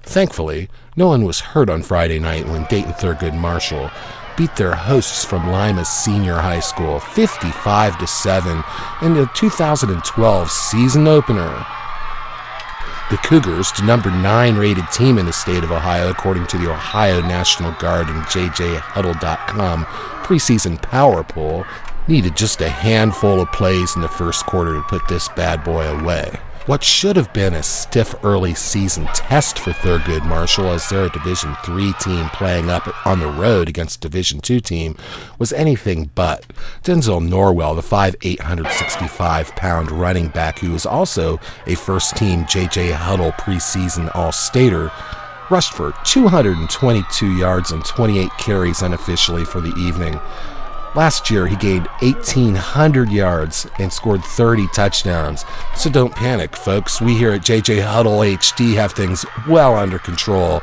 Thankfully, no one was hurt on Friday night when Dayton Thurgood Marshall beat their hosts from Lima Senior High School 55-7 in the 2012 season opener. The Cougars, the number 9 rated team in the state of Ohio according to the Ohio National Guard and JJHuddle.com preseason power poll, needed just a handful of plays in the first quarter to put this bad boy away. What should have been a stiff early season test for Thurgood Marshall as they're a Division III team playing up on the road against a Division II team was anything but. Denzel Norwell, the 5'8", 165-pound running back who is also a first-team J.J. Huddle preseason All-Stater, rushed for 222 yards and 28 carries unofficially for the evening. Last year, he gained 1,800 yards and scored 30 touchdowns. So don't panic, folks. We here at JJ Huddle HD have things well under control.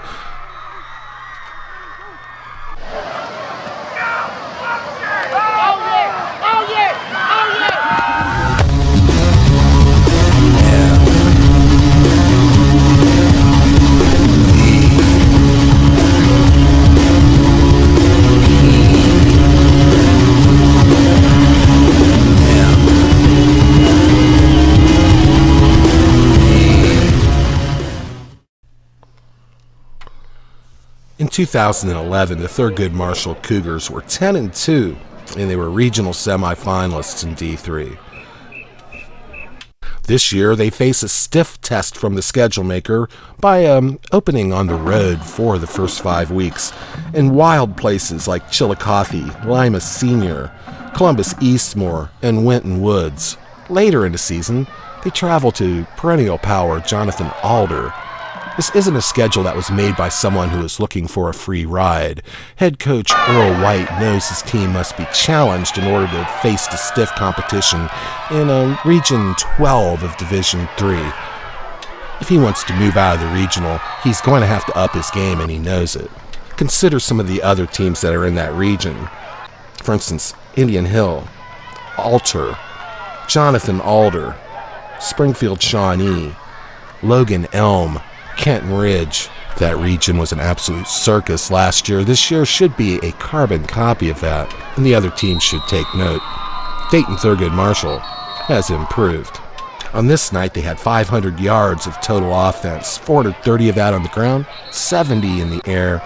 In 2011, the Thurgood Marshall Cougars were 10-2, and they were regional semifinalists in D3. This year, they face a stiff test from the schedule maker by opening on the road for the first 5 weeks in wild places like Chillicothe, Lima Senior, Columbus Eastmore, and Winton Woods. Later in the season, they travel to perennial power Jonathan Alder. This isn't a schedule that was made by someone who is looking for a free ride. Head coach Earl White knows his team must be challenged in order to face the stiff competition in Region 12 of Division III. If he wants to move out of the regional, he's going to have to up his game, and he knows it. Consider some of the other teams that are in that region. For instance, Indian Hill, Alter, Jonathan Alder, Springfield Shawnee, Logan Elm, Kenton Ridge. That region was an absolute circus last year. This year should be a carbon copy of that, and the other teams should take note. Dayton Thurgood Marshall has improved. On this night, they had 500 yards of total offense, 430 of that on the ground, 70 in the air.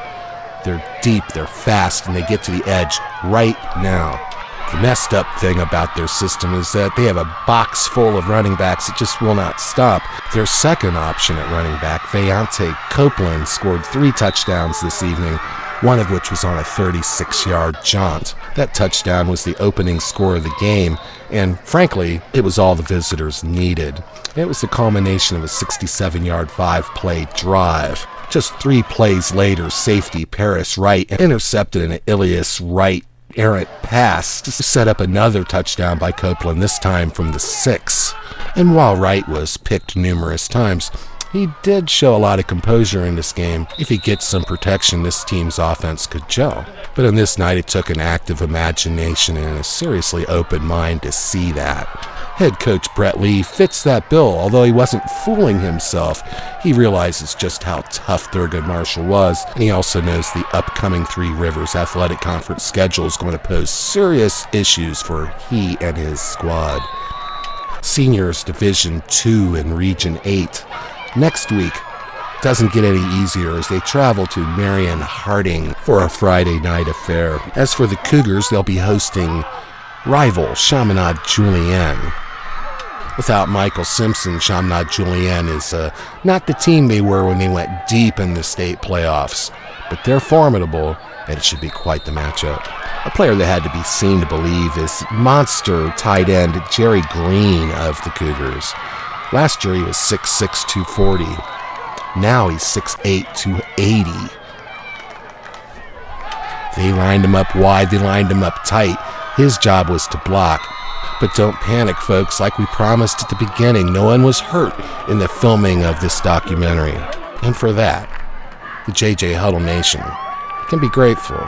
They're deep, they're fast, and they get to the edge right now. The messed up thing about their system is that they have a box full of running backs that just will not stop. Their second option at running back, Vayante Copeland, scored 3 touchdowns this evening, one of which was on a 36-yard jaunt. That touchdown was the opening score of the game, and frankly, it was all the visitors needed. It was the culmination of a 67-yard 5-play drive. Just 3 plays later, safety Paris Wright intercepted an Ilias Wright errant pass to set up another touchdown by Copeland, this time from the 6. And while Wright was picked numerous times, he did show a lot of composure in this game. If he gets some protection, this team's offense could gel. But on this night, it took an active imagination and a seriously open mind to see that. Head coach Brett Lee fits that bill, although he wasn't fooling himself. He realizes just how tough Thurgood Marshall was, and he also knows the upcoming Three Rivers Athletic Conference schedule is going to pose serious issues for he and his squad. Seniors Division II and Region 8. Next week doesn't get any easier as they travel to Marion Harding for a Friday night affair. As for the Cougars, they'll be hosting rival Chaminade Julienne. Without Michael Simpson, Chaminade Julienne is not the team they were when they went deep in the state playoffs, but they're formidable, and it should be quite the matchup. A player that had to be seen to believe is monster tight end Jerry Green of the Cougars. Last year he was 6'6", 240. Now he's 6'8", 280. They lined him up wide, they lined him up tight. His job was to block. But don't panic, folks. Like we promised at the beginning, no one was hurt in the filming of this documentary. And for that, the JJ Huddle Nation can be grateful.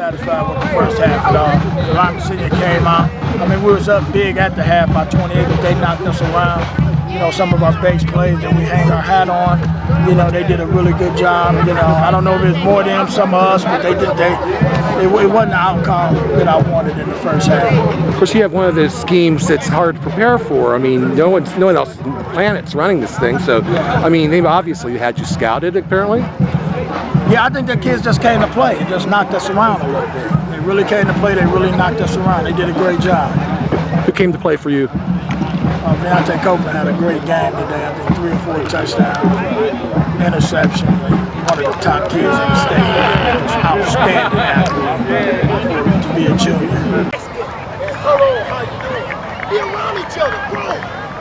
satisfied with the first half at all. Lima Senior came out. I mean, we was up big at the half by 28, but they knocked us around. You know, some of our base plays that we hang our hat on, you know, they did a really good job. You know, I don't know if it's more them, some of us, but it wasn't the outcome that I wanted in the first half. Of course, you have one of those schemes that's hard to prepare for. I mean, no one else on the planet's running this thing. So, I mean, they've obviously had you scouted, apparently. Yeah, I think the kids just came to play. It just knocked us around a little bit. They really came to play. They really knocked us around. They did a great job. Who came to play for you? Deontay Copeland had a great game today. I think 3 or 4 touchdowns, interception. One of the top kids in the state. Just outstanding athlete to be a junior. And huddle, how you doing? Be around each other, bro.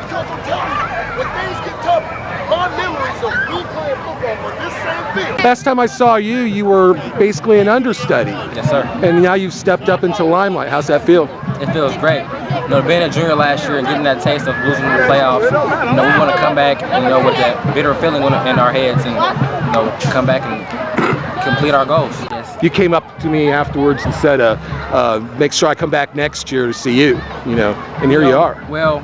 Because I'm telling you, when things get tough, my memories of me playing football on this same field. Last time I saw you, you were basically an understudy. Yes, sir. And now you've stepped up into the limelight. How's that feel? It feels great. You know, being a junior last year and getting that taste of losing in the playoffs, you know, we want to come back, you know, with that bitter feeling in our heads and, you know, come back and complete our goals. Yes. You came up to me afterwards and said, make sure I come back next year to see you, you know, and here you are. Well,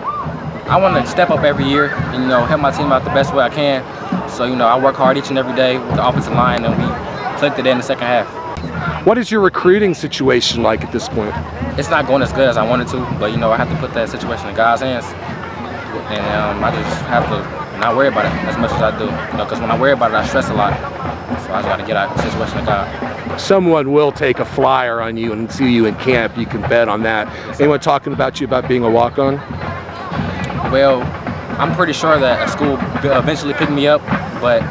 I want to step up every year and, you know, help my team out the best way I can. So, you know, I work hard each and every day with the offensive line, and we clicked it in the second half. What is your recruiting situation like at this point? It's not going as good as I wanted to, but, you know, I have to put that situation in God's hands. And I just have to not worry about it as much as I do. You know, because when I worry about it, I stress a lot. So I just got to get out of the situation to God. Someone will take a flyer on you and see you in camp. You can bet on that. Yes, anyone talking about you about being a walk-on? Well, I'm pretty sure that a school will eventually pick me up, but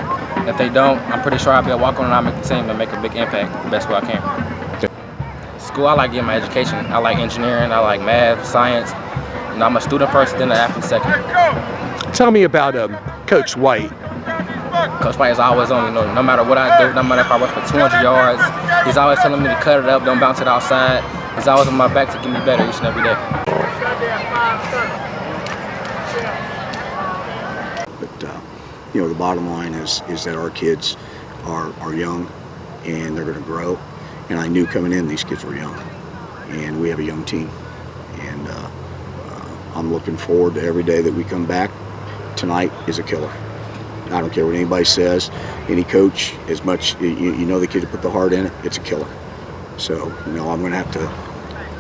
if they don't, I'm pretty sure I'll be a walk-on and I'll make the team and make a big impact the best way I can. School, I like getting my education. I like engineering, I like math, science. You know, I'm a student first, then an athlete second. Tell me about Coach White. Coach White is always on, you know, no matter what I do, no matter if I work for 200 yards, he's always telling me to cut it up, don't bounce it outside. He's always on my back to get me better each and every day. But you know, the bottom line is that our kids are young and they're going to grow. And I knew coming in these kids were young, and we have a young team. And I'm looking forward to every day that we come back. Tonight is a killer. I don't care what anybody says. Any coach, as much you know the kids put the heart in it, it's a killer. So you know, I'm going to have to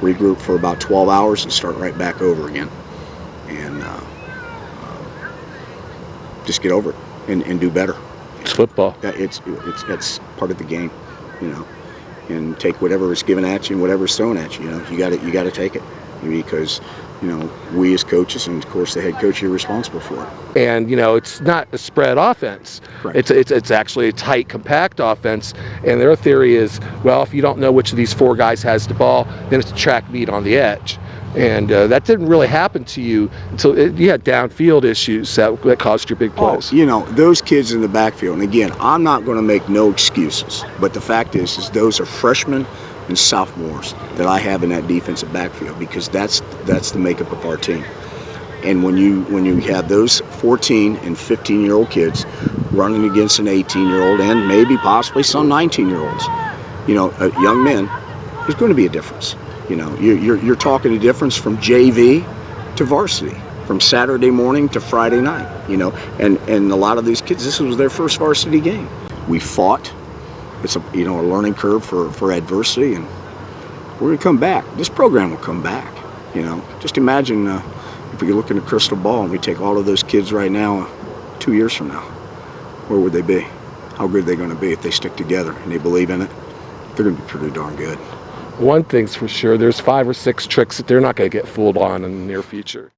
regroup for about 12 hours and start right back over again. And just get over it and do better. It's football. It's part of the game, you know. And take whatever is given at you and whatever is thrown at you. You know, you got to take it, because you know we as coaches and of course the head coach, you're responsible for it. And you know, it's not a spread offense. Right. It's actually a tight, compact offense. And their theory is, well, if you don't know which of these 4 guys has the ball, then it's a track meet on the edge. And that didn't really happen to you until you had downfield issues that caused your big plays. Oh, you know, those kids in the backfield, and again, I'm not going to make no excuses, but the fact is those are freshmen and sophomores that I have in that defensive backfield, because that's the makeup of our team. And when you have those 14 and 15-year-old kids running against an 18-year-old and maybe possibly some 19-year-olds, you know, young men, there's going to be a difference. You know, you're talking a difference from JV to varsity, from Saturday morning to Friday night, you know, and a lot of these kids, this was their first varsity game. We fought. It's a learning curve for adversity, and we're going to come back. This program will come back, you know. Just imagine if we look in a crystal ball and we take all of those kids right now, 2 years from now, where would they be? How good are they going to be if they stick together and they believe in it? They're going to be pretty darn good. One thing's for sure, there's 5 or 6 tricks that they're not going to get fooled on in the near future.